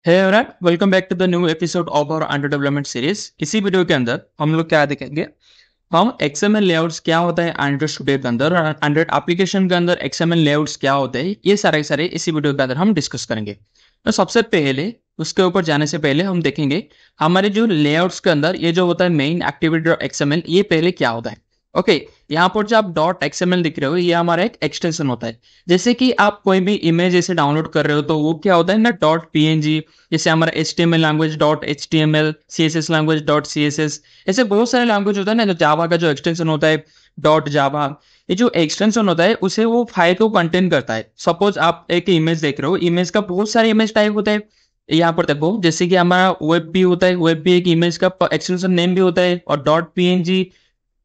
Hey everyone, welcome back to the new episode of our under development series. इसी video के अंदर हम लोग क्या देखेंगे, हम एक्सएमएल लेआउट्स क्या होता है एंड्रॉइड स्टूडियो के अंदर और एंड्रॉइड एप्लीकेशन के अंदर एक्सएमएल लेआउट्स क्या होते हैं, ये सारे सारे इसी वीडियो के अंदर हम डिस्कस करेंगे। तो सबसे पहले उसके ऊपर जाने से पहले हम देखेंगे हमारे जो लेआउट्स के अंदर ये जो होता है मेन एक्टिविटी डॉट एक्सएमएल, ये पहले क्या होता है। ओके, यहाँ पर जो आप डॉट एक्सएमएल दिख रहे हो, ये हमारा एक एक्सटेंशन होता है। जैसे कि आप कोई भी इमेज ऐसे डाउनलोड कर रहे हो तो वो क्या होता है ना, डॉट पीएनजी। जैसे हमारा HTML language dot HTML, CSS language dot CSS, ऐसे बहुत सारे लैंग्वेज होता है ना। जो जावा का जो एक्सटेंशन होता है डॉट जावा, ये जो एक्सटेंशन होता है उसे वो फाइल को कंटेन करता है। सपोज आप एक इमेज देख रहे हो, इमेज का बहुत सारे इमेज टाइप होता है। यहाँ पर देखो, जैसे कि हमारा वेब भी होता है, वेब भी एक इमेज का एक्सटेंशन नेम भी होता है, और dot PNG,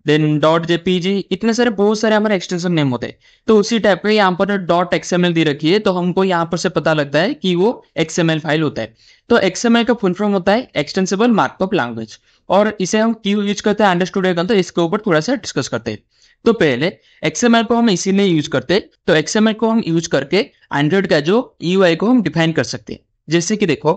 then dot JPG, इतने सारे बहुत सारे हमारे एक्सटेंशन नेम होते हैं। तो उसी टाइप पे यहाँ पर डॉट एक्सएमएल दी रखी है, तो हमको यहाँ पर से पता लगता है कि वो एक्सएमएल फाइल होता है। तो एक्सएमएल का फुल फॉर्म होता है एक्सटेंसिबल मार्कअप लैंग्वेज, और इसे हम क्यों यूज करते हैं अंडरस्टूडियो के अंदर, इसके ऊपर थोड़ा सा डिस्कस करते हैं। तो पहले एक्सएमएल को हम इसीलिए यूज करते हैं, तो एक्सएमएल को हम यूज करके एंड्रॉइड का जो यूआई को हम डिफाइन कर सकते हैं। जैसे कि देखो,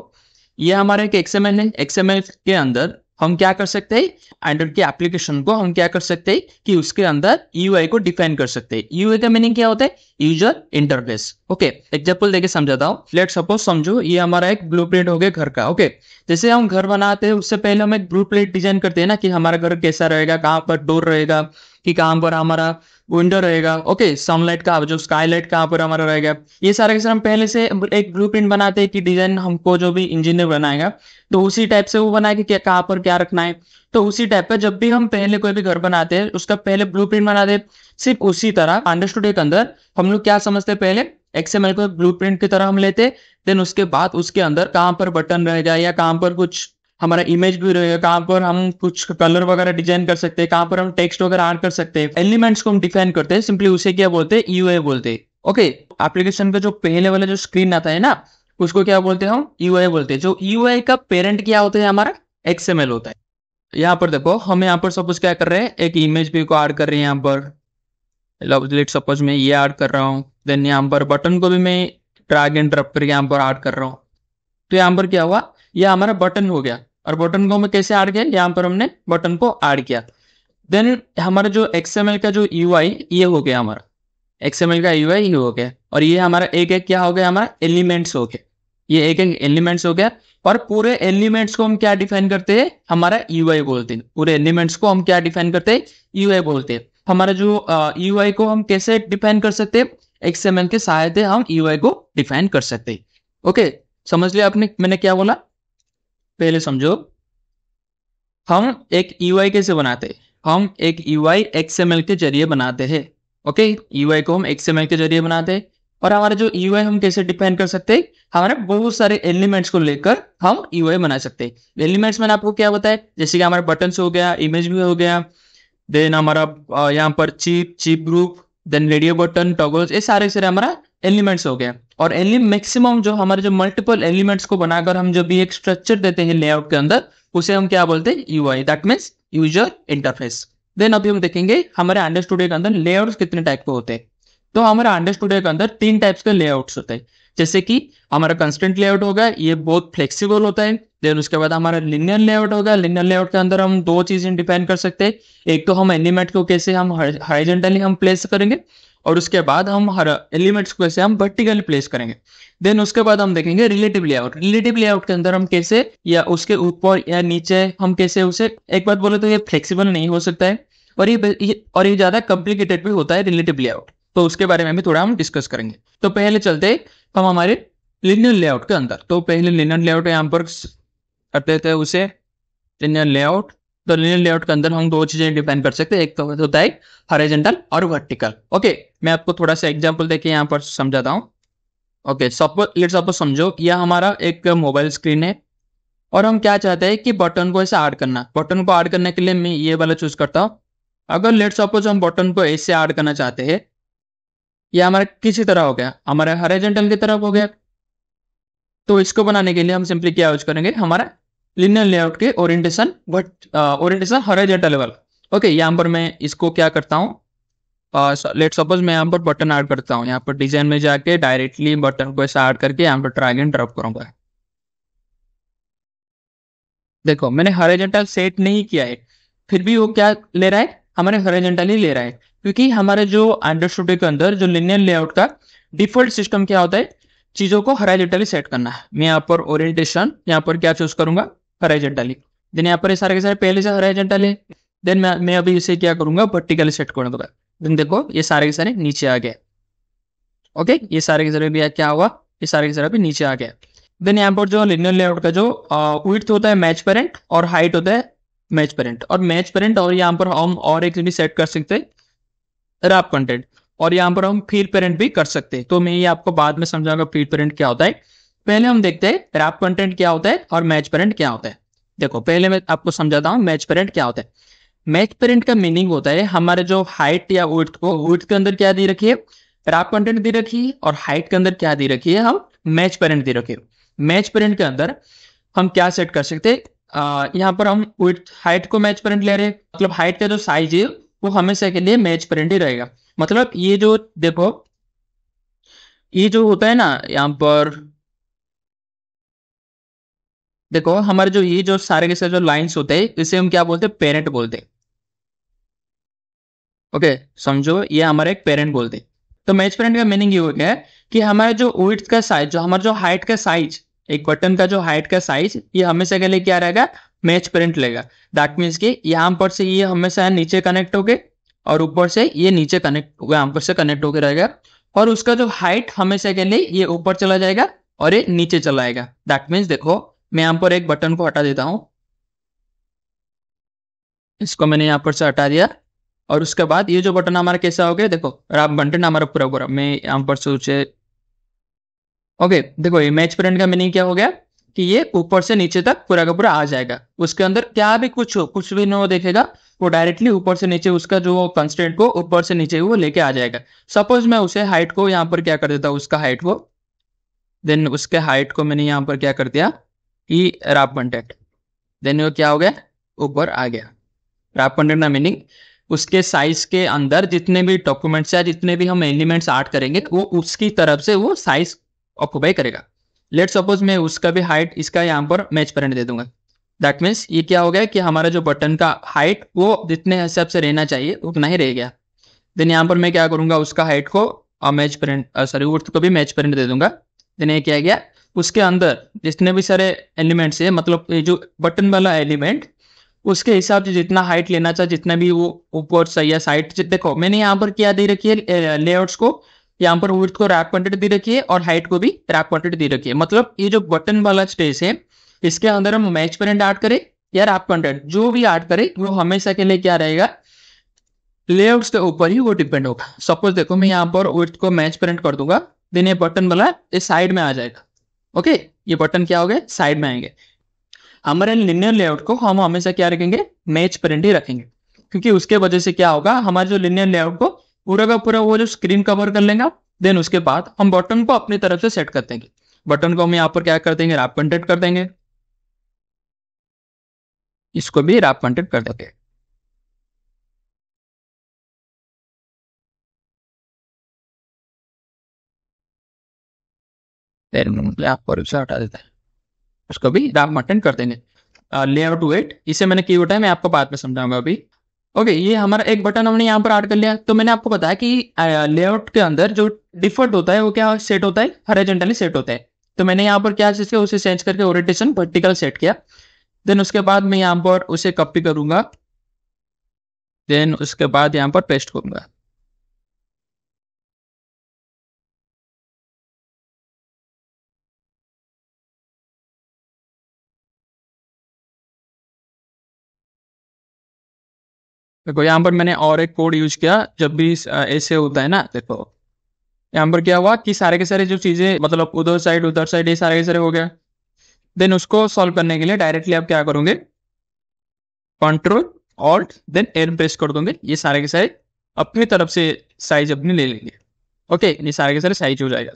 ये हमारा एक एक्सएमएल है। एक्सएमएल के अंदर हम क्या कर सकते हैं, एंड्रॉइड की एप्लीकेशन को हम क्या कर सकते हैं कि उसके अंदर यूआई को डिफाइन कर सकते हैं। यूआई का मीनिंग क्या होता है, यूजर इंटरफेस। ओके, एग्जांपल देके समझाता हूँ। लेट सपोज समझो ये हमारा एक ब्लूप्रिंट हो गया घर का। ओके, जैसे हम घर बनाते हैं उससे पहले हम एक ब्लूप्रिंट डिजाइन करते हैं ना, कि हमारा घर कैसा रहेगा, कहाँ पर डोर रहेगा, कि कहाँ पर हमारा विंडो रहेगा। ओके, सनलाइट का जो स्काईलाइट कहाँ पर हमारा रहेगा, ये सारे हम पहले से एक ब्लूप्रिंट बनाते हैं कि डिजाइन हमको जो भी इंजीनियर बनाएगा तो उसी टाइप से वो बनाए कि क्या कहाँ पर क्या रखना है। तो उसी टाइप पे जब भी हम पहले कोई भी घर बनाते हैं उसका पहले ब्लूप्रिंट बनाते हैं। सिर्फ उसी तरह अंडरस्टूडियो के अंदर हम लोग क्या समझते हैं, पहले एक्सएमएल को ब्लूप्रिंट की तरह हम लेते, देन उसके बाद उसके अंदर कहाँ पर बटन रहेगा या कहाँ पर कुछ हमारा इमेज भी रहेगा, कहाँ पर हम कुछ कलर वगैरह डिजाइन कर सकते हैं, कहाँ पर हम टेक्स्ट वगैरह ऐड कर सकते हैं, एलिमेंट्स को हम डिफाइन करते हैं। सिंपली उसे क्या बोलते हैं, यूआई बोलते हैं। ओके, एप्लीकेशन का जो पहले वाला जो स्क्रीन आता है ना, उसको क्या बोलते हैं, हम यूआई बोलते हैं। जो यूआई का पेरेंट क्या होता है, हमारा एक्सएमएल होता है। यहाँ पर देखो, हम यहाँ पर सपोज क्या कर रहे हैं, एक इमेज भी को ऐड कर रहे हैं यहाँ पर। लेट सपोज मैं ये ऐड कर रहा हूँ, देन यहाँ पर बटन को भी मैं ड्रैग एंड ड्रॉप करके यहाँ पर ऐड कर रहा हूँ। तो यहाँ पर क्या हुआ, ये हमारा बटन हो गया। और बटन को हमें कैसे ऐड किया, यहाँ पर हमने बटन को ऐड किया। देन हमारा जो एक्सएमएल का जो यूआई ये हो गया, हमारा एक्सएमएल का यूआई ये हो गया। और ये हमारा एक एक क्या हो गया, हमारा एलिमेंट्स हो गया। ये एक एक एलिमेंट्स हो गया। और पूरे एलिमेंट्स को हम क्या डिफाइन करते हैं, हमारा यूआई बोलते हैं। पूरे एलिमेंट्स को हम क्या डिफाइन करते हैं, यूआई बोलते हैं। हमारा जो यूआई को हम कैसे डिफाइन कर सकते हैं, एक्सएमएल के सहायता हम यूआई को डिफाइन कर सकते हैं। ओके, समझ लिया आपने मैंने क्या बोला। पहले समझो, हम एक यूआई कैसे बनाते हैं, हम एक यूआई एक्सएमएल के जरिए बनाते हैं। ओके, यूआई को हम एक्सएमएल के जरिए बनाते हैं। और हमारा जो यूआई हम कैसे डिफाइन कर सकते हैं, हमारे बहुत सारे एलिमेंट्स को लेकर हम यूआई बना सकते हैं। एलिमेंट्स मैंने आपको क्या बताया, जैसे कि हमारा बटन्स हो गया, इमेज भी हो गया, देन हमारा यहाँ पर chip chip group, then radio button, toggles, ये सारे सारे हमारा एलिमेंट्स हो गया। और मैक्सिमम जो हमारे जो मल्टीपल एलिमेंट्स को बनाकर हम जब भी एक स्ट्रक्चर देते हैं लेआउट के अंदर, उसे हम क्या बोलते हैं, UI, that means user interface. Then अभी हम देखेंगे हमारे अंडर स्टूडियो के अंदर लेआउट्स कितने टाइप के होते हैं। तो हमारे अंडर स्टूडियो के अंदर 3 टाइप्स के लेआउट्स होते हैं। जैसे कि हमारा कंस्टेंट लेआउट होगा, ये बहुत फ्लेक्सिबल होता है। देन उसके बाद हमारा लिनियर लेआउट होगा। लिनियर लेआउट के अंदर हम 2 चीजें डिफाइन कर सकते हैं। एक तो हम एलिमेंट को कैसे हम हॉरिजॉन्टली हम प्लेस करेंगे, और उसके बाद हम हर एलिमेंट्स को कैसे हम वर्टिकली प्लेस करेंगे। देन उसके बाद हम देखेंगे रिलेटिव लेआउट। रिलेटिव लेआउट के अंदर हम कैसे या उसके ऊपर या नीचे हम कैसे उसे, एक बात बोले तो ये फ्लेक्सिबल नहीं हो सकता है, और ये ज्यादा कॉम्प्लिकेटेड भी होता है रिलेटिव लेआउट। तो उसके बारे में भी थोड़ा हम डिस्कस करेंगे। तो पहले चलते हम हमारे लिनियर लेआउट के अंदर। तो पहले लिनियर लेआउट यहाँ पर करते थे उसे लिनियर लेआउट। तो लिनियर लेआउट के अंदर हम 2 चीजें डिफाइन कर सकते हैं, एक तो होता है हॉरिजॉन्टल और वर्टिकल। ओके, मैं आपको थोड़ा सा एग्जांपल देके यहाँ पर समझाता हूँ। ओके, सपोज समझो यह हमारा एक मोबाइल स्क्रीन है, और हम क्या चाहते हैं कि बटन को ऐसे ऐड करना। बटन को ऐड करने के लिए मैं ये वाला चूज करता हूँ। अगर लेट सपोज हम बटन को ऐसे ऐड करना चाहते हैं, यह हमारा किसी तरह हो गया, हमारा हॉरिजॉन्टल की तरफ हो गया। तो इसको बनाने के लिए हम सिंपली क्या यूज करेंगे, हमारा लिनियर लेआउट के ओरिएंटेशन हॉरिजॉन्टल वाला। ओके, यहाँ पर मैं इसको क्या करता हूँ, लेट सपोज मैं यहाँ पर बटन ऐड करता हूँ। यहाँ पर डिजाइन में जाके डायरेक्टली बटन को ऐसा ऐड करके यहाँ पर ड्रैग एंड ड्रॉप करूंगा। देखो मैंने हॉरिजॉन्टल सेट नहीं किया है, फिर भी वो क्या ले रहा है, हमारे हॉरिजॉन्टल ही ले रहा है, क्योंकि हमारे जो एंड्रॉइड स्टूडियो के अंदर जो लिनियर लेआउट का डिफॉल्ट सिस्टम क्या होता है, चीज़ों को हॉरिजॉन्टली सेट करना है। मैं यहाँ पर ओरिएंटेशन यहाँ पर क्या चूज करूंगा, हॉरिजॉन्टली। देन यहाँ पर ये सारे के सारे पहले से हॉरिजॉन्टल है। देन मैं अभी इसे क्या करूंगा, वर्टिकली सेट कर दूंगा। देन देखो ये सारे के सारे नीचे आ गए। ओके, ये सारे के सारे भी क्या हुआ, ये सारे के सारे भी नीचे आ गया। देन यहाँ पर जो लिनियर लेआउट का जो विड्थ होता है मैच पेरेंट और हाइट होता है मैच पेरेंट, और मैच पेरेंट और यहाँ पर हम और एक भी सेट कर सकते हैं रैप कंटेंट, और यहाँ पर हम फीड पेरेंट भी कर सकते हैं। तो मैं ये आपको बाद में समझाऊंगा फीड पेरेंट क्या होता है। पहले हम देखते हैं रैप कंटेंट क्या होता है और मैच पेरेंट क्या होता है। देखो पहले मैं आपको समझाता हूँ मैच पेरेंट क्या होता है। मैच पेरेंट का मीनिंग होता है हमारे जो हाइट या विड्थ को, विड्थ के अंदर क्या दे रखी है, रैप कंटेंट दे रखी है, और हाइट के अंदर क्या दे रखी है, हम मैच पेरेंट दे रखी है। मैच पेरेंट के अंदर हम क्या सेट कर सकते हैं, यहाँ पर हम विड्थ हाइट को मैच पेरेंट ले रहे हैं, मतलब हाइट का जो साइज है वो हमेशा के लिए मैच पेरेंट ही रहेगा। मतलब ये जो देखो, ये जो होता है ना यहाँ पर, देखो हमारे जो ये जो सारे के सारे जो लाइंस होते हैं इसे हम क्या बोलते हैं, पेरेंट बोलते हैं। ओके, समझो ये हमारे एक पेरेंट बोलते हैं। तो मैच पेरेंट का मीनिंग ये हो गया है कि हमारा जो विड्थ का साइज, जो हमारा जो हाइट का साइज, एक बटन का जो हाइट का साइज, ये हमेशा के लिए क्या रहेगा, मैच पेरेंट लेगा। दैट मीन्स कि यहाँ पर से ये हमेशा नीचे कनेक्ट हो गए, और ऊपर से ये नीचे कनेक्ट हो गया, यहाँ पर से कनेक्ट होकर रहेगा। और उसका जो हाइट हमेशा के लिए ये ऊपर चला जाएगा और ये नीचे चला जाएगा। दैट मीन्स देखो मैं यहाँ पर एक बटन को हटा देता हूँ, इसको मैंने यहाँ पर से हटा दिया, और उसके बाद ये जो बटन हमारा कैसा हो गया, देखो रैप बटन हमारा पूरा पूरा, मैं यहाँ पर सोचे। ओके, देखो ये मैच पेरेंट का मीनिंग क्या हो गया कि ये ऊपर से नीचे तक पूरा का पूरा आ जाएगा। उसके अंदर क्या भी कुछ हो, कुछ भी नहीं देखेगा, वो डायरेक्टली ऊपर से नीचे उसका जो कंस्ट्रेंट को ऊपर से नीचे वो लेके आ जाएगा। सपोज मैं उसे हाइट को यहाँ पर क्या कर देता हूँ, उसका हाइट को, देन उसके हाइट को मैंने यहाँ पर क्या कर दिया, ई रैप कंटेंट। देन वो क्या हो गया, ऊपर आ गया। रैप कंटेंट का मीनिंग उसके साइज के अंदर जितने भी डॉक्यूमेंट्स या जितने भी हम एलिमेंट्स ऐड करेंगे वो उसकी तरफ से वो साइज ऑक्यूपाई करेगा। लेट सपोज मैं उसका भी हाइट इसका यहाँ पर मैच पेरेंट दे दूंगा। दैट मीन्स ये क्या हो गया कि हमारा जो बटन का हाइट वो जितने हिसाब से रहना चाहिए उतना ही रह गया। देन यहाँ पर मैं क्या करूंगा, उसका हाइट को मैच पेरेंट, सॉरी विड्थ को भी मैच पेरेंट दे दूंगा। देन ये क्या गया, उसके अंदर जितने भी सारे एलिमेंट्स है, मतलब ये जो बटन वाला एलिमेंट, उसके हिसाब से जितना हाइट लेना चाहिए, जितना भी वो ऊपर से या साइड, देखो मैंने यहाँ पर क्या दे रखी है लेआउट्स को, यहाँ पर विड्थ को रैप कंटेंट दे रखी है और हाइट को भी रैप कंटेंट दे रखी है। मतलब ये जो बटन वाला स्पेस है इसके अंदर हम मैच पेरेंट ऐड करें या रैप कंटेंट जो भी ऐड करें वो हमेशा के लिए क्या रहेगा, लेआउट्स के ऊपर ही वो डिपेंड होगा। सपोज देखो मैं यहाँ पर विड्थ को मैच पेरेंट कर दूंगा, देन ये बटन वाला इस साइड में आ जाएगा। ओके, ये बटन क्या हो गए, साइड में आएंगे। हमारे लिनियर लेआउट को हम हमेशा क्या रखेंगे, मैच पेरेंट ही रखेंगे, क्योंकि उसके वजह से क्या होगा, हमारे जो लिनियर लेआउट को पूरा का पूरा वो जो स्क्रीन कवर कर लेगा। देन उसके बाद हम बटन को अपनी तरफ से सेट कर देंगे। बटन को हम यहाँ पर क्या कर देंगे, रैप कंटेंट कर देंगे, इसको भी रैप कंटेंट कर देंगे। यहाँ पर उसे हटा देते हैं, उसको भी रैप कंटेंट कर देंगे। लेआउट वेट इसे मैंने की है, मैं आपको बाद में समझाऊंगा अभी। ओके, ये हमारा एक बटन हमने यहाँ पर ऐड कर लिया। तो मैंने आपको बताया कि लेआउट के अंदर जो डिफॉल्ट होता है वो क्या सेट होता है, हॉरिजॉन्टली सेट होता है। तो मैंने यहाँ पर क्या चीज किया, उसे चेंज करके ओरिएंटेशन वर्टिकल सेट किया। देन उसके बाद मैं यहाँ पर उसे कॉपी करूंगा, देन उसके बाद यहाँ पर पेस्ट करूंगा। देखो यहाँ पर मैंने और एक कोड यूज किया, जब भी ऐसे होता है ना, देखो यहाँ पर क्या हुआ कि सारे के सारे जो चीजें, मतलब उधर साइड ये सारे के सारे हो गया। देन उसको सॉल्व करने के लिए डायरेक्टली आप क्या करोगे, control alt then N press कर दोगे, ये सारे के सारे अपनी तरफ से साइज अपनी ले लेंगे। ओके, ये सारे के सारे साइज हो जाएगा।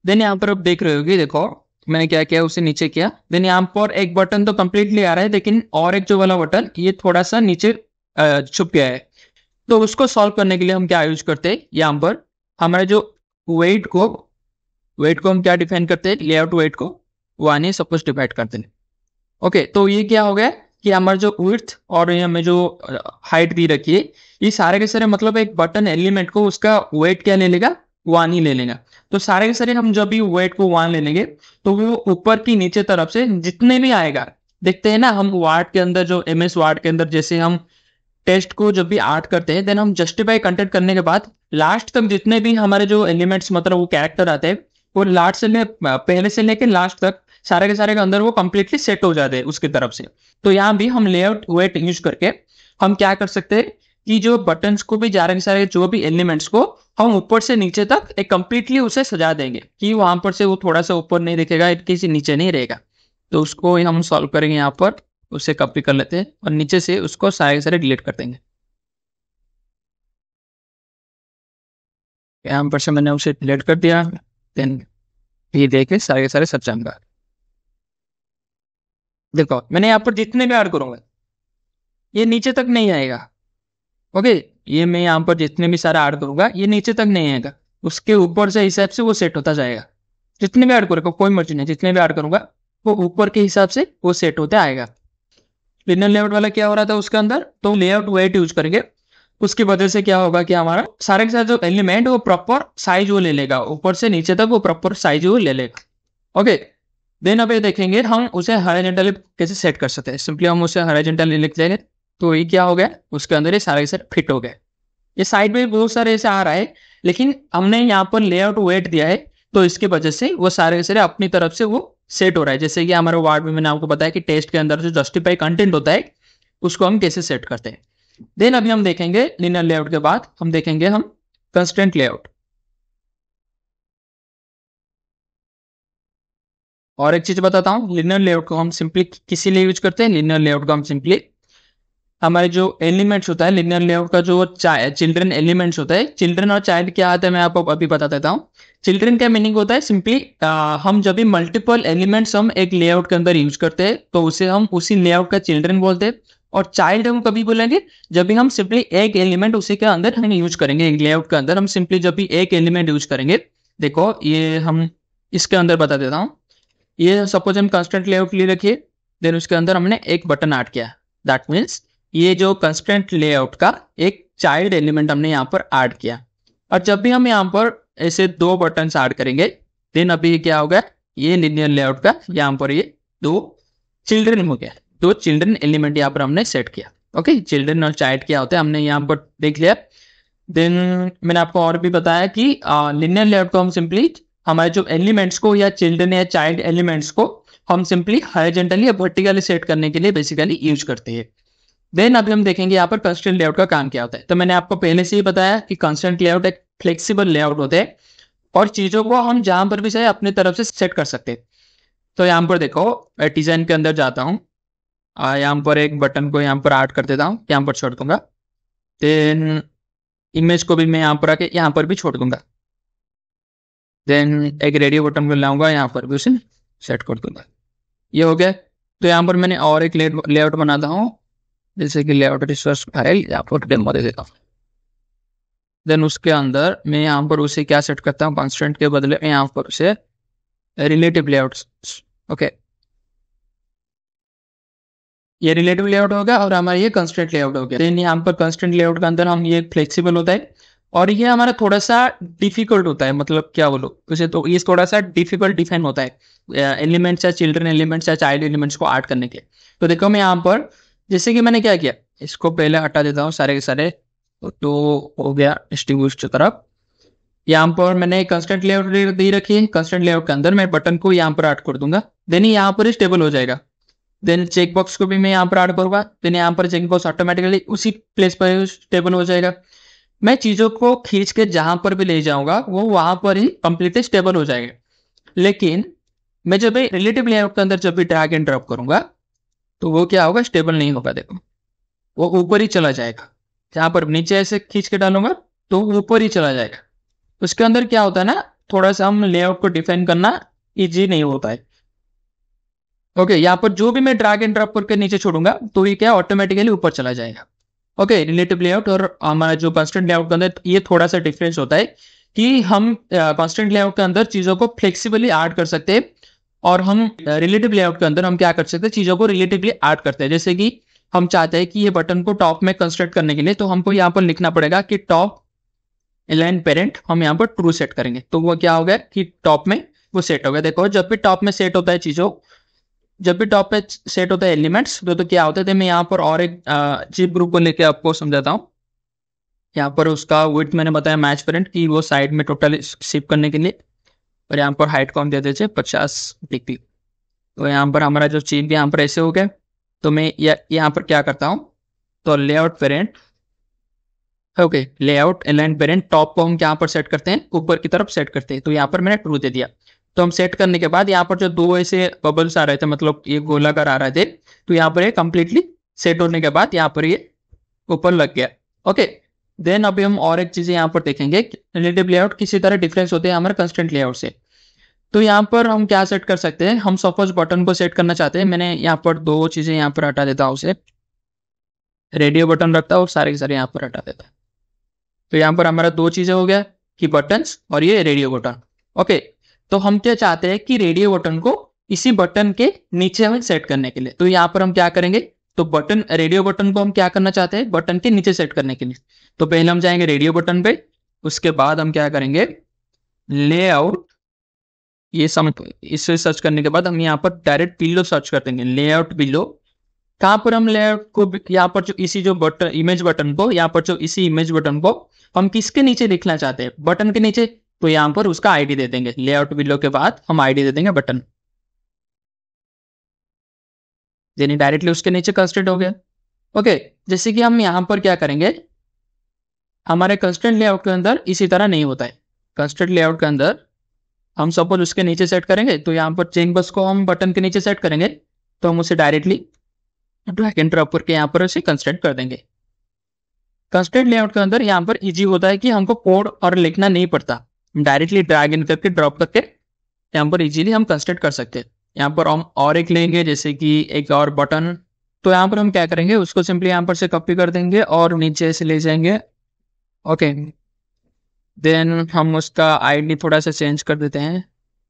देन यहाँ पर आप देख रहे होगे, देखो मैंने क्या किया, उसे नीचे किया। देन यहाँ पर एक बटन तो कंप्लीटली आ रहा है, लेकिन और एक जो वाला बटन ये थोड़ा सा नीचे छुप गया है। तो उसको सॉल्व करने के लिए हम क्या यूज करते हैं, यहाँ पर हमारे जो वेट को हम क्या डिफाइन करते हैं, लेआउट वेट को वन ही सपोज डिवाइड करते हैं। ओके, तो ये क्या हो गया कि हमारा जो विड्थ और ये हमें जो हाइट दी रखी है, ये सारे के सारे मतलब एक बटन एलिमेंट को उसका वेट क्या ले लेगा, 1 ही ले लेगा। तो सारे के सारे हम जब भी वेट को 1 ले लेंगे तो वो ऊपर की नीचे तरफ से जितने भी आएगा, देखते हैं ना हम वार्ड के अंदर, जो एमएस वार्ड के अंदर जैसे हम टेस्ट को जब भी आर्ट करते हैं, देन हम जस्टिफाई कंटेंट करने के बाद लास्ट तक जितने भी हमारे जो एलिमेंट्स मतलब वो कैरेक्टर आते हैं, वो लास्ट से पहले से लेके लास्ट तक सारे के सारे के अंदर वो कंप्लीटली सेट हो जाते हैं उसकी तरफ से। तो यहाँ भी हम लेआउट वेट यूज करके हम क्या कर सकते हैं कि जो बटन्स को भी सारे के सारे जो भी एलिमेंट्स को हम ऊपर से नीचे तक एक कंप्लीटली उसे सजा देंगे कि वहां पर से वो थोड़ा सा ऊपर नहीं दिखेगा, किसी नीचे नहीं रहेगा। तो उसको हम सॉल्व करेंगे, यहाँ पर उसे कॉपी कर लेते हैं और नीचे से उसको सारे के सारे डिलीट कर देंगे। यहाँ पर से मैंने उसे डिलीट कर दिया, देन ये देखे सारे के सारे सब जाऊंगा। देखो मैंने यहाँ पर जितने भी ऐड करूंगा ये नीचे तक नहीं आएगा। ओके, ये मैं यहाँ पर जितने भी सारा ऐड करूंगा ये नीचे तक नहीं आएगा, उसके ऊपर से हिसाब से वो सेट होता जाएगा। जितने भी ऐड करूंगा कोई मर्जी नहीं, जितने भी ऐड करूंगा वो ऊपर के हिसाब से वो सेट होता आएगा। लिनियर लेआउट वाला क्या हो रहा था उसके अंदर, तो लेआउट वेट यूज करेंगे। उसकी वजह से क्या होगा कि हमारा सारे के सारे जो एलिमेंट वो प्रॉपर साइज वो ले लेगा, ऊपर से नीचे तक वो प्रॉपर साइज वो ले लेगा। ओके, देन अब ये देखेंगे हम उसे हॉरिजॉन्टली कैसे सेट कर सकते हैं। सिंपली हम उसे हॉरिजॉन्टली लिख देंगे, तो ये क्या हो गया उसके अंदर ये सारे के सारे फिट हो गए। ये साइड में बहुत सारे ऐसे आ रहा है, लेकिन हमने यहाँ पर लेआउट वेट दिया है, तो इसकी वजह से वो सारे के सारे अपनी तरफ से वो सेट हो रहा है। जैसे कि हमारे वार्ड में मैंने आपको बताया कि टेस्ट के अंदर जो जस्टिफाई कंटेंट होता है उसको हम कैसे सेट करते हैं। देन अभी हम देखेंगे लिनियर लेआउट के बाद हम देखेंगे हम कंस्ट्रेंट लेआउट। और एक चीज बताता हूँ, लिनियर लेआउट को हम सिंपली किसी लिए यूज करते हैं, लिनियर लेआउट को हम सिंपली हमारे जो एलिमेंट्स होता है लिनियर लेआउट का, जो चिल्ड्रन एलिमेंट्स होता है, चिल्ड्रन और चाइल्ड क्या आता है मैं आपको अभी बता देता हूँ। चिल्ड्रन का मीनिंग होता है सिंपली हम जब भी मल्टीपल एलिमेंट्स हम एक लेआउट के अंदर यूज करते हैं तो उसे हम उसी लेआउट का चिल्ड्रन बोलते हैं। और चाइल्ड हम कभी बोलेंगे जब भी हम सिंपली एक एलिमेंट उसी के अंदर हम यूज करेंगे, एक लेआउट के अंदर हम सिंपली जब भी एक एलिमेंट यूज करेंगे। देखो ये हम इसके अंदर बता देता हूँ। ये सपोज हम कंस्टेंट लेआउट ले रखिए, देन उसके अंदर हमने एक बटन ऐड किया, दैट मीन्स ये जो कंस्टेंट लेआउट का एक चाइल्ड एलिमेंट हमने यहाँ पर ऐड किया। और जब भी हम यहाँ पर ऐसे 2 बटन ऐड करेंगे, देन अभी क्या होगा, ये लिनियर लेआउट का यहाँ पर ये 2 चिल्ड्रन हो गया, 2 चिल्ड्रन एलिमेंट यहाँ पर हमने सेट किया। ओके, चिल्ड्रन और चाइल्ड क्या होता है हमने यहाँ पर देख लिया। देन मैंने आपको और भी बताया कि लिनियर लेआउट को हम सिंपली हमारे जो एलिमेंट्स को या चिल्ड्रन या चाइल्ड एलिमेंट्स को हम सिंपली हॉरिजॉन्टली या वर्टिकली सेट करने के लिए बेसिकली यूज करते हैं। देन अभी हम देखेंगे यहाँ पर कंस्ट्रेंट लेआउट का काम क्या होता है। तो मैंने आपको पहले से ही बताया कि कंस्ट्रेंट लेआउट एक फ्लेक्सिबल लेआउट होते हैं और चीजों को हम जहां पर भी चाहे अपने तरफ से सेट कर सकते हैं। तो यहाँ पर देखो मैं डिजाइन के अंदर जाता हूँ, यहाँ पर एक बटन को यहाँ पर ऐड कर देता हूँ, यहाँ पर छोड़ दूंगा। देन इमेज को भी मैं यहाँ पर आके यहाँ पर भी छोड़ दूंगा। देन एक रेडियो बटन को लाऊंगा, यहाँ पर भी उसे सेट कर दूंगा। ये हो गया। तो यहाँ पर मैंने और एक लेआउट बनाता हूँ, जैसे कि लेआउट रिसोर्स फाइल यहाँ पर डेमो दे देता हूँ। देन उसके अंदर मैं यहाँ पर उसे क्या सेट करता हूँ, कॉन्स्टेंट के बदले में यहाँ पर उसे रिलेटिव लेआउट्स। ओके, ये रिलेटिव लेआउट होगा और हमारा ये कंस्ट्रेंट लेआउट हो गया। देन यहाँ पर कंस्ट्रेंट लेआउट के अंदर हम ये फ्लेक्सिबल होता है और ये हमारा थोड़ा सा डिफिकल्ट होता है, मतलब क्या बोलो उसे, तो ये थोड़ा सा डिफिकल्ट डिफाइन होता है एलिमेंट्स या चिल्ड्रन एलिमेंट्स या चाइल्ड एलिमेंट्स को ऐड करने के। तो देखो मैं यहाँ पर जैसे कि मैंने क्या किया, इसको पहले हटा देता हूँ सारे के सारे, तो हो गया डिस्ट्रीब्यूट की तरफ। यहाँ पर मैंने कंस्टेंट लेआउट दे रखी है, कंस्टेंट लेआउट के अंदर मैं बटन को यहाँ पर ऐड कर दूंगा, देन यहाँ पर स्टेबल हो जाएगा। देन चेक बॉक्स को भी मैं यहाँ पर ऐड करूंगा, देन यहाँ पर चेक बॉक्स ऑटोमेटिकली उसी प्लेस पर स्टेबल हो जाएगा। मैं चीजों को खींच के जहां पर भी ले जाऊंगा वो वहां पर ही कंप्लीटली स्टेबल हो जाएगा। लेकिन मैं जब रिलेटिव लेआउट के अंदर जब भी ड्रैग एंड ड्रॉप करूंगा तो वो क्या होगा, स्टेबल नहीं होगा। देखो वो ऊपर ही चला जाएगा, जहां पर नीचे ऐसे खींच के डालूंगा तो ऊपर ही चला जाएगा। उसके अंदर क्या होता है ना, थोड़ा सा हम लेआउट को डिफाइन करना इजी नहीं होता है। ओके, यहाँ पर जो भी मैं ड्रैग एंड ड्रॉप करके नीचे छोड़ूंगा तो ये क्या ऑटोमेटिकली ऊपर चला जाएगा। ओके, रिलेटिव लेआउट और हमारा जो कंस्टेंट लेआउट के अंदर ये थोड़ा सा डिफरेंस होता है कि हम कंस्टेंट लेआउट के अंदर चीजों को फ्लेक्सिबली ऐड कर सकते हैं और हम रिलेटिव लेआउट के अंदर हम क्या कर सकते हैं, चीज़ों को रिलेटिवली ऐड करते हैं। जैसे कि हम चाहते हैं कि ये बटन को टॉप में कंस्ट्रक्ट करने के लिए, तो हमको यहाँ पर लिखना पड़ेगा कि टॉप अलाइन पेरेंट हम यहाँ पर ट्रू सेट करेंगे, तो वो क्या हो गया कि टॉप में वो सेट हो गया। देखो जब भी टॉप में सेट होता है चीज़ों, जब भी टॉप पे सेट होता है एलिमेंट्स, तो क्या होता है, मैं यहाँ पर और एक जिप ग्रुप को लेके आपको समझाता हूँ। यहाँ पर उसका विड्थ मैंने बताया मैच पेरेंट की वो साइड में टोटल शिफ्ट करने के लिए, और यहाँ पर हाइट को हम दे देते 50 डिग्री। तो यहाँ पर हमारा जो चीज यहाँ पर ऐसे हो गया। तो मैं यहाँ पर क्या करता हूँ, तो layout parent, okay, layout align parent top को हम यहाँ पर सेट करते हैं, ऊपर की तरफ सेट करते हैं। तो यहाँ पर मैंने ट्रू दे दिया। तो हम सेट करने के बाद यहाँ पर जो दो ऐसे बबल्स आ रहे थे, मतलब ये गोलाकार आ रहे थे, तो यहाँ पर ये कंप्लीटली सेट होने के बाद यहाँ पर ये ऊपर लग गया। ओके, देन अभी हम और एक चीज यहाँ पर देखेंगे, रिलेटिव लेआउट किसी तरह डिफरेंस होते हैं हमारे कंस्टेंट लेआउट से। तो यहाँ पर हम क्या सेट कर सकते हैं, हम सपोज बटन को सेट करना चाहते हैं। मैंने यहाँ पर दो चीजें यहाँ पर हटा देता हूँ, उसे रेडियो बटन रखता हूँ और सारे के सारे यहाँ पर हटा देता है। तो यहाँ पर हमारा दो चीजें हो गया कि बटन्स और ये रेडियो बटन। ओके, तो हम क्या चाहते हैं कि रेडियो बटन को इसी बटन के नीचे हमें सेट करने के लिए, तो यहाँ पर हम क्या करेंगे, तो बटन रेडियो बटन को हम क्या करना चाहते हैं, बटन के नीचे सेट करने के लिए। तो पहले हम जाएंगे रेडियो बटन पे, उसके बाद हम क्या करेंगे, लेआउट, ये समझ, इसे सर्च करने के बाद हम यहाँ पर डायरेक्ट बिलो सर्च कर देंगे, लेआउट बिलो। कहाँ पर हम लेआउट को, यहाँ पर जो इसी जो बटन इमेज बटन को, यहाँ पर जो इसी इमेज बटन को हम किसके नीचे लिखना चाहते हैं, बटन के नीचे। तो यहाँ पर उसका आईडी दे देंगे, लेआउट बिलो के बाद हम आईडी दे देंगे बटन, यानी डायरेक्टली उसके नीचे कंस्ट्रेंट हो गया। ओके, जैसे कि हम यहाँ पर क्या करेंगे, हमारे कंस्ट्रेंट लेआउट के अंदर इसी तरह नहीं होता है। कंस्ट्रेंट लेआउट के अंदर हम सपोज उसके नीचे सेट करेंगे, तो यहाँ पर चेन बस को हम बटन के नीचे सेट करेंगे, तो हम उसे डायरेक्टली ड्रैग एंड ड्रॉप करके यहाँ पर उसे कंस्ट्रेंट कर देंगे। कंस्ट्रेंट लेआउट के अंदर यहाँ पर इजी होता है कि हमको कोड और लिखना नहीं पड़ता, डायरेक्टली ड्रैग इन करके ड्रॉप करके यहाँ पर इजीली हम कंस्ट्रेंट कर सकते हैं। यहाँ पर हम और एक लेंगे, जैसे कि एक और बटन। तो यहाँ पर हम क्या करेंगे, उसको सिंपली यहाँ पर से कॉपी कर देंगे और नीचे से ले जाएंगे। ओके, देन हम उसका आईडी थोड़ा सा चेंज कर देते हैं,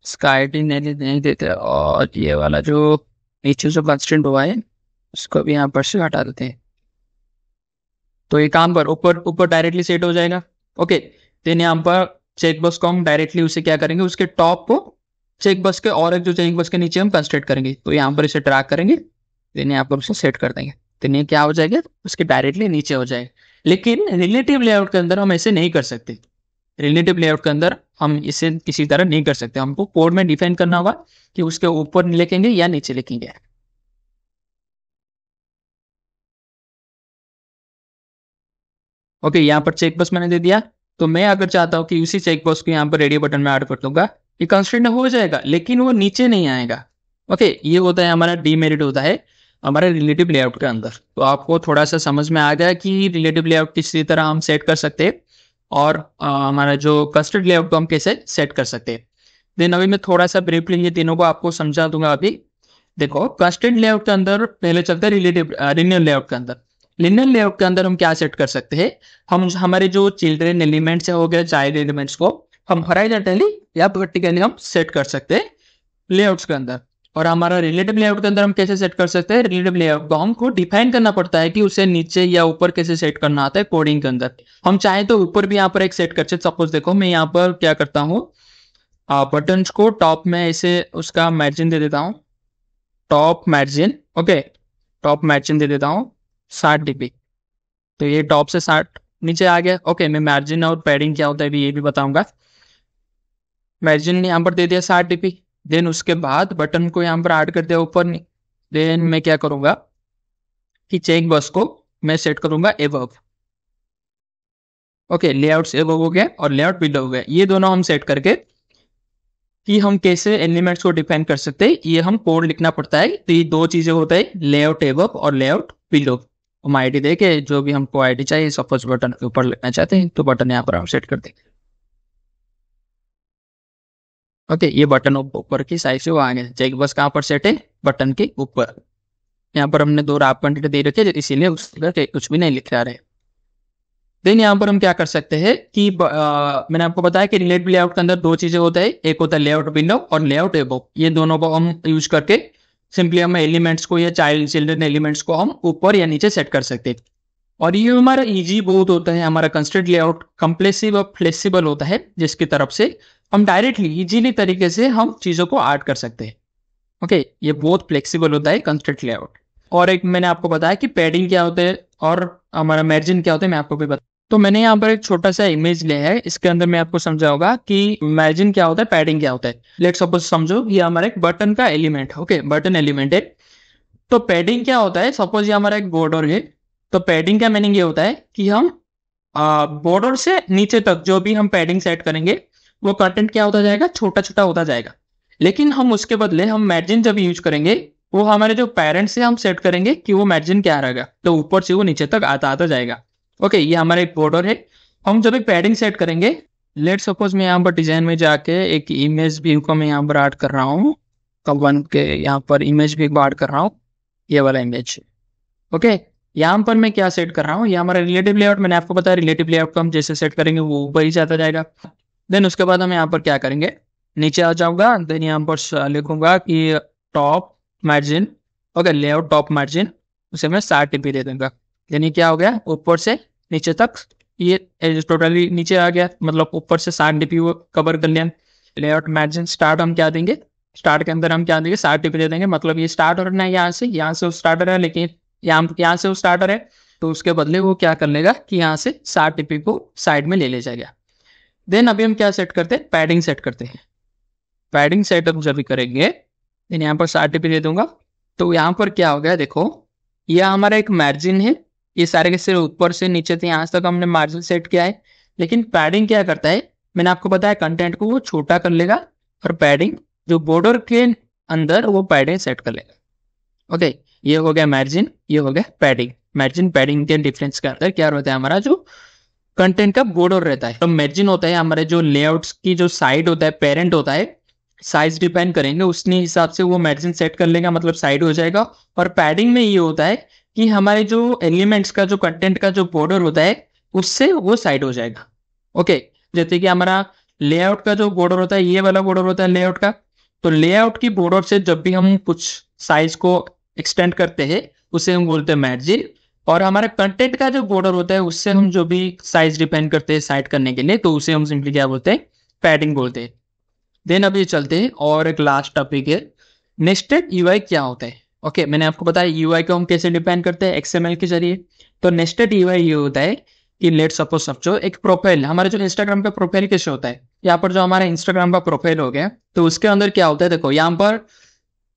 इसका आईडी नहीं देते, और ये वाला जो नीचे जो कंस्ट्रेंट हुआ है उसको भी यहाँ पर से हटा देते हैं। तो ये काम पर ऊपर ऊपर डायरेक्टली सेट हो जाएगा। ओके, देन यहाँ पर चेक बॉक्स को हम डायरेक्टली उसे क्या करेंगे, उसके टॉप को चेक बॉक्स के और एक जो चेक बॉक्स के नीचे हम कंस्ट्रेंट करेंगे, तो यहाँ पर इसे ड्रैग करेंगे, देन यहाँ पर उसे सेट कर देंगे। तो ये क्या हो जाएगा, उसके डायरेक्टली नीचे हो जाएगा। लेकिन रिलेटिव लेआउट के अंदर हम ऐसे नहीं कर सकते। रिलेटिव लेआउट के अंदर हम इसे किसी तरह नहीं कर सकते, हमको कोड में डिफाइन करना होगा कि उसके ऊपर लिखेंगे या नीचे लिखेंगे। ओके, यहाँ पर चेक बॉक्स मैंने दे दिया। तो मैं अगर चाहता हूँ कि उसी चेक बॉक्स को यहाँ पर रेडियो बटन में ऐड कर दूंगा, ये कंस्ट्रेंट हो जाएगा, लेकिन वो नीचे नहीं आएगा। ओके, ये होता है हमारा डीमेरिट होता है हमारे रिलेटिव लेआउट के अंदर। तो आपको थोड़ा सा समझ में आ गया कि रिलेटिव लेआउट किसी तरह हम सेट कर सकते हैं, और हमारा जो कंस्ट्रेंट लेआउट को हम कैसे सेट कर सकते हैं। देन अभी मैं थोड़ा सा ब्रीफली ये तीनों को आपको समझा दूंगा। अभी देखो, कंस्ट्रेंट लेआउट के अंदर पहले चलते हैं रिलेटिव लिनियर लेआउट के अंदर। लिनियर लेआउट के अंदर हम क्या सेट कर सकते हैं, हम हमारे जो चिल्ड्रन एलिमेंट्स हो गए, चाइल्ड एलिमेंट्स को हम हॉरिजॉन्टली या वर्टिकली हम सेट कर सकते हैं लेआउट्स के अंदर। और हमारा रिलेटिव लेआउट के अंदर हम कैसे सेट कर सकते हैं, रिलेटिव लेआउट को हमको डिफाइन करना पड़ता है कि उसे नीचे या ऊपर कैसे सेट करना आता है कोडिंग के अंदर। हम चाहे तो ऊपर भी यहाँ पर एक सेट कर सकते। सपोज देखो, मैं यहाँ पर क्या करता हूँ, बटन्स को टॉप में ऐसे उसका मार्जिन दे देता हूँ, top margin. Okay, top margin दे देता हूँ 60 dp। तो ये टॉप से 60 नीचे आ गया। ओके, मैं मार्जिन और पैडिंग क्या होता है भी ये भी बताऊंगा। मार्जिन यहाँ पर दे दिया 60 dp। देन उसके बाद बटन को यहाँ पर ऐड कर दिया ऊपर। देन मैं क्या करूंगा कि चेक बॉक्स को मैं सेट करूंगा एबव। ओके, लेआउट एबव हो गया और लेआउट बिलो हो गया। ये दोनों हम सेट करके कि हम कैसे एलिमेंट्स को डिफाइन कर सकते हैं, ये हम कोड लिखना पड़ता है। तो ये दो चीजें होता है, लेआउट एबव और लेआउट बिलो। हम आईडी दे के जो भी हमको आईडी चाहिए, सपोज बटन के ऊपर लिखना चाहते हैं तो बटन यहाँ पर हम सेट कर देंगे। ओके, ये बटन ऊपर की साइड से वो आ गया। चेक बस कहाँ पर सेट है, बटन के ऊपर। यहाँ पर हमने दो रैप क्वांटिटी दे रखे हैं, इसीलिए उस पर कुछ भी नहीं लिख रहा है। देन यहाँ पर हम क्या कर सकते हैं कि मैंने आपको बताया कि रिलेटिव लेआउट के अंदर दो चीजें होता है, एक होता है लेआउट विंडो और लेआउट एबो। ये दोनों को हम यूज करके सिंपली हम एलिमेंट्स को या चिल्ड्रन एलिमेंट्स को हम ऊपर या नीचे सेट कर सकते हैं। और ये हमारा इजी बहुत होता है, हमारा कंस्ट्रेंट लेआउट कंप्रेसिव और फ्लेक्सिबल होता है, जिसकी तरफ से हम डायरेक्टली इजीली तरीके से हम चीजों को ऐड कर सकते हैं। ओके, ये बहुत फ्लेक्सिबल होता है कंस्ट्रेंट लेआउट। और एक मैंने आपको बताया कि पैडिंग क्या होता है और हमारा मार्जिन क्या होता है, मैं आपको भी बता। तो मैंने यहाँ पर एक छोटा सा इमेज लिया है, इसके अंदर मैं आपको समझाऊंगा कि मार्जिन क्या होता है, पैडिंग क्या होता है। लेट सपोज समझो ये हमारा एक बटन का एलिमेंट है। ओके, बटन एलिमेंट है। तो पैडिंग क्या होता है, सपोज ये हमारा एक बॉर्डर है। तो पैडिंग का मीनिंग ये होता है कि हम बॉर्डर से नीचे तक जो भी हम पैडिंग सेट करेंगे वो कंटेंट क्या होता जाएगा, छोटा छोटा होता जाएगा। लेकिन हम उसके बदले हम मार्जिन जब यूज करेंगे, वो हमारे जो पेरेंट्स से हम सेट करेंगे कि वो मार्जिन क्या रहेगा, तो ऊपर से वो नीचे तक आता आता जाएगा। ओके, ये हमारा एक बॉर्डर है। हम जब एक पैडिंग सेट करेंगे, लेट सपोज मैं यहाँ पर डिजाइन में जाके एक इमेज व्यू को मैं यहाँ पर ऐड कर रहा हूँ, कवन के यहाँ पर इमेज व्यू को ऐड कर रहा हूँ, ये वाला इमेज। ओके, यहाँ पर मैं क्या सेट कर रहा हूँ, ये हमारा रिलेटिव लेआउट। मैंने आपको बताया रिलेटिव लेआउट को हम जैसे सेट करेंगे वो ऊपर ही जाता जाएगा। देन उसके बाद हम यहाँ पर क्या करेंगे, नीचे आ जाऊंगा। देन यहाँ पर लिखूंगा कि top margin. Okay, layout top margin, उसे मैं 60 दे दूंगा। यानी क्या हो गया, ऊपर से नीचे तक ये टोटली नीचे आ गया, मतलब ऊपर से 60 वो कवर कर लिया। लेआउट मार्जिन स्टार्ट हम क्या देंगे, स्टार्ट के अंदर हम क्या देंगे, 60 दे देंगे। मतलब ये स्टार्ट हो रहा है यहाँ से स्टार्टर है, लेकिन यहाँ से वो स्टार्टर है, तो उसके बदले वो क्या कर लेगा कि यहाँ से 60 को साइड में ले जाएगा। देन अभी हम क्या सेट करते हैं, पैडिंग सेट करते हैं। पैडिंग सेटअप जब भी करेंगे, देन यहाँ पर 60 दे दूंगा। तो यहाँ पर क्या हो गया, देखो ये हमारा एक मार्जिन है। ये सारे के सिर्फ ऊपर से नीचे से यहाँ तक हमने मार्जिन सेट किया है। लेकिन पैडिंग क्या करता है, मैंने आपको बताया कंटेंट को वो छोटा कर लेगा, और पैडिंग जो बॉर्डर के अंदर वो पैडिंग सेट कर लेगा। ओके, ये हो गया मार्जिन, ये हो गया पैडिंग। मार्जिन पैडिंग के डिफरेंस के अंदर क्या रहता है, हमारा जो कंटेंट का बॉर्डर रहता है। तो मार्जिन होता है हमारे जो लेआउट्स की जो साइड होता है, पेरेंट होता है, साइज डिपेंड करेंगे उसने हिसाब से वो मार्जिन सेट कर लेगा, मतलब साइड हो जाएगा। और पैडिंग में ये होता है कि हमारे जो एलिमेंट्स का जो कंटेंट का जो बॉर्डर होता है उससे वो साइड हो जाएगा। ओके, जैसे कि हमारा लेआउट का जो बॉर्डर होता है, ये वाला बॉर्डर होता है लेआउट का। तो लेआउट की बॉर्डर से जब भी हम कुछ साइज को एक्सटेंड करते हैं उसे हम बोलते हैं मार्जिन। और हमारे कंटेंट का जो बॉर्डर होता है उससे हम जो भी साइज डिपेंड करते हैं साइड करने के लिए, तो उसे हम सिंपली क्या बोलते हैं, पैडिंग बोलते हैं। देन अभी चलते हैं और एक लास्ट टॉपिक है, नेस्टेड यूआई क्या होता है। ओके, मैंने आपको बताया यूआई को हम कैसे डिपेंड करते हैं, एक्सएमएल के जरिए। तो नेस्टेड यूआई ये होता है कि लेट सपोज समझो एक प्रोफाइल, हमारे जो इंस्टाग्राम का प्रोफाइल कैसे होता है, यहाँ पर जो हमारा इंस्टाग्राम का प्रोफाइल हो गया, तो उसके अंदर क्या होता है, देखो यहाँ पर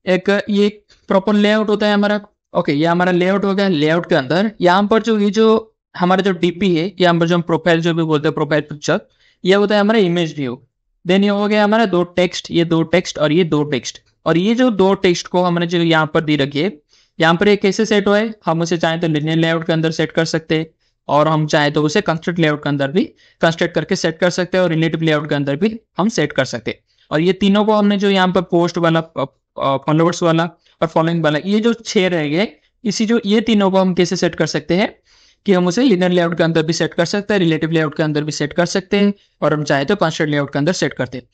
एक ये प्रॉपर लेआउट होता है हमारा। ओके, ये हमारा लेआउट हो गया। लेआउट के अंदर यहाँ पर जो ये जो हमारा जो डीपी है, यहाँ पर जो हम प्रोफाइल जो भी बोलते हैं प्रोफाइल पिक्चर, ये होता है हमारा इमेज व्यू। देन ये हो गया हमारा दो टेक्स्ट, ये दो टेक्स्ट और ये दो टेक्स्ट। और ये जो दो टेक्स्ट को हमने जो यहाँ पर दी रखी है, यहाँ पर ये कैसे सेट हुआ है, हम उसे चाहे तो लिनियर लेआउट के अंदर सेट कर सकते हैं, और हम चाहे तो उसे कंस्ट्रक्ट लेआउट के अंदर भी कंस्ट्रक्ट करके सेट कर सकते हैं, और रिलेटिव लेआउट के अंदर भी हम सेट कर सकते हैं। और ये तीनों को हमने जो यहाँ पर पोस्ट वाला, फॉलोअर्स वाला और फॉलोइंग वाला, ये जो 6 रह गए, इसी जो ये तीनों को हम कैसे सेट कर सकते हैं कि हम उसे लिनियर लेआउट के अंदर भी सेट कर सकते हैं, रिलेटिव लेआउट के अंदर भी सेट कर सकते हैं, और हम चाहे तो कंस्ट्रक्ट लेआउट के अंदर सेट करते हैं।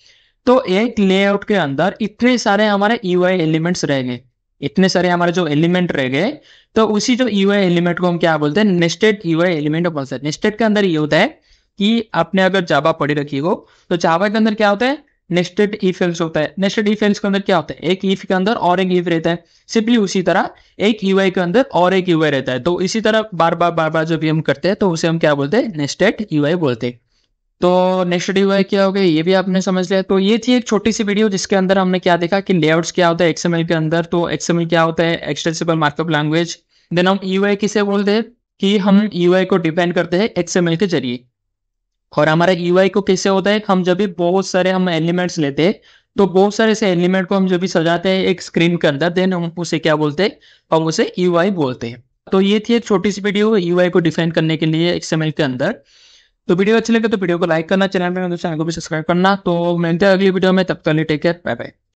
तो एक लेआउट के अंदर इतने सारे हमारे यूआई एलिमेंट्स रह गए, इतने सारे हमारे जो एलिमेंट रह गए, तो उसी जो यूआई एलिमेंट को हम क्या बोलते हैं, नेस्टेड यूआई एलिमेंट बोलते हैं। नेस्टेड के अंदर ये होता है कि आपने अगर जावा पढ़ी रखी हो, तो जावा के अंदर क्या होता है, नेस्टेड इफ एल्स होता है। नेस्टेड इफ एल्स के अंदर क्या होता है, एक इफ के अंदर और एक इफ रहता है। सिंपली उसी तरह एक यूआई के अंदर और एक यूआई रहता है। तो इसी तरह बार बार जब भी हम करते हैं तो उसे हम क्या बोलते हैं, नेस्टेड यूआई बोलते हैं। तो नेस्टेड यूआई क्या हो गया, ये भी आपने समझ लिया। तो ये थी एक छोटी सी वीडियो जिसके अंदर हमने क्या देखा कि लेआउट्स क्या होता है एक्सएमएल के अंदर। तो एक्सएमएल क्या होता है, एक्सटेंसिबल मार्कअप लैंग्वेज। देन हम यूआई किसे बोलते हैं कि हम यूआई को डिपेंड करते हैं एक्सएमएल के जरिए। और हमारा यूआई को कैसे होता है, हम जब भी बहुत सारे हम एलिमेंट्स लेते हैं, तो बहुत सारे ऐसे एलिमेंट को हम जब भी सजाते हैं एक स्क्रीन के अंदर, देन हम उसे क्या बोलते हैं, हम उसे यूआई बोलते हैं। तो ये थी एक छोटी सी वीडियो यूआई को डिफाइन करने के लिए एक्सएमएल के अंदर। तो वीडियो अच्छी लगे तो वीडियो को लाइक करना, चैनल को भी सब्सक्राइब करना। तो मिलते हैं अगली वीडियो में, तब तक टेक केयर, बाय बाय।